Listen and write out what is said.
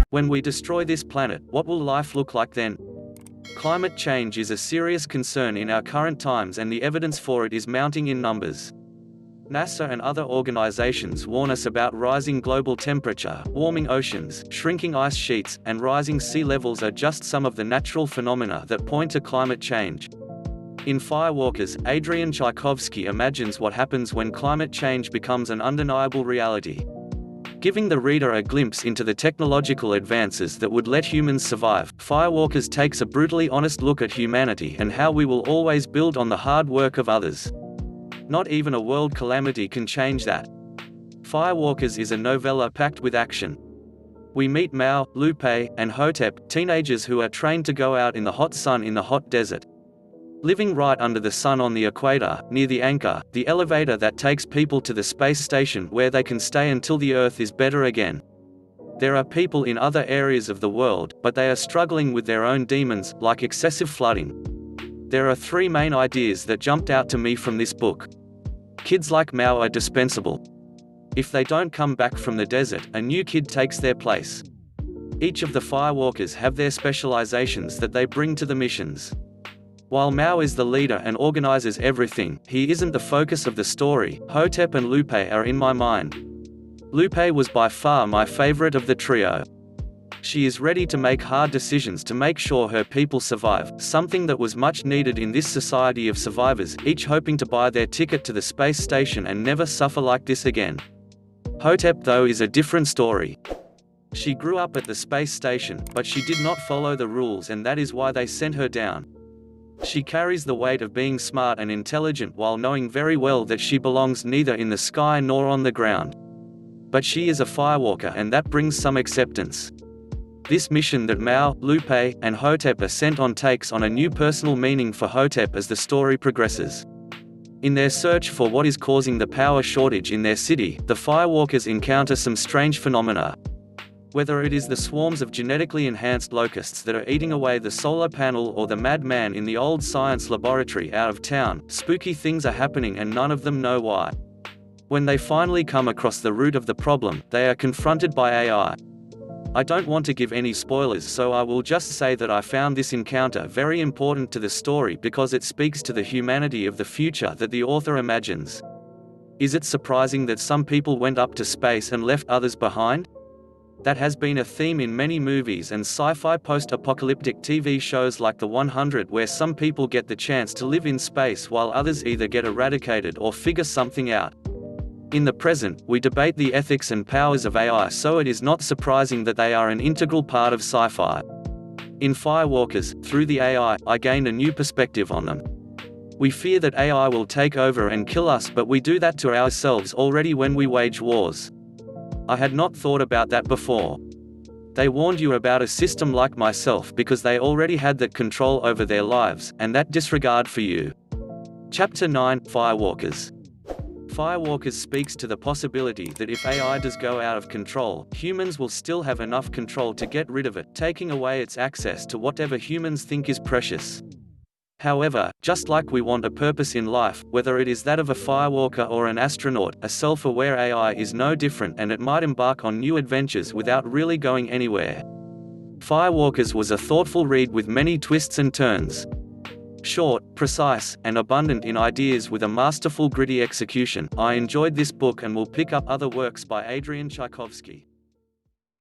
When we destroy this planet, what will life look like then? Climate change is a serious concern in our current times, and the evidence for it is mounting in numbers. NASA and other organizations warn us about rising global temperature, warming oceans, shrinking ice sheets, and rising sea levels are just some of the natural phenomena that point to climate change. In Firewalkers, Adrian Tchaikovsky imagines what happens when climate change becomes an undeniable reality, giving the reader a glimpse into the technological advances that would let humans survive. Firewalkers takes a brutally honest look at humanity and how we will always build on the hard work of others. Not even a world calamity can change that. Firewalkers is a novella packed with action. We meet Mao, Lupe, and Hotep, teenagers who are trained to go out in the hot sun in the hot desert. Living right under the sun on the equator, near the anchor, the elevator that takes people to the space station where they can stay until the Earth is better again. There are people in other areas of the world, but they are struggling with their own demons, like excessive flooding. There are three main ideas that jumped out to me from this book. Kids like Mao are dispensable. If they don't come back from the desert, a new kid takes their place. Each of the Firewalkers have their specializations that they bring to the missions. While Mao is the leader and organizes everything, he isn't the focus of the story. Hotep and Lupe are in my mind. Lupe was by far my favorite of the trio. She is ready to make hard decisions to make sure her people survive, something that was much needed in this society of survivors, each hoping to buy their ticket to the space station and never suffer like this again. Hotep, though, is a different story. She grew up at the space station, but she did not follow the rules, and that is why they sent her down. She carries the weight of being smart and intelligent while knowing very well that she belongs neither in the sky nor on the ground. But she is a Firewalker, and that brings some acceptance. This mission that Mao, Lupe, and Hotep are sent on takes on a new personal meaning for Hotep as the story progresses. In their search for what is causing the power shortage in their city, the Firewalkers encounter some strange phenomena. Whether it is the swarms of genetically enhanced locusts that are eating away the solar panel or the madman in the old science laboratory out of town, spooky things are happening and none of them know why. When they finally come across the root of the problem, they are confronted by AI. I don't want to give any spoilers, so I will just say that I found this encounter very important to the story because it speaks to the humanity of the future that the author imagines. Is it surprising that some people went up to space and left others behind? That has been a theme in many movies and sci-fi post-apocalyptic TV shows like The 100, where some people get the chance to live in space while others either get eradicated or figure something out. In the present, we debate the ethics and powers of AI, so it is not surprising that they are an integral part of sci-fi. In Firewalkers, through the AI, I gained a new perspective on them. We fear that AI will take over and kill us, but we do that to ourselves already when we wage wars. I had not thought about that before. They warned you about a system like myself because they already had that control over their lives, and that disregard for you. Chapter 9, Firewalkers. Firewalkers speaks to the possibility that if AI does go out of control, humans will still have enough control to get rid of it, taking away its access to whatever humans think is precious. However, just like we want a purpose in life, whether it is that of a Firewalker or an astronaut, a self-aware AI is no different, and it might embark on new adventures without really going anywhere. Firewalkers was a thoughtful read with many twists and turns. Short, precise, and abundant in ideas with a masterful gritty execution, I enjoyed this book and will pick up other works by Adrian Tchaikovsky.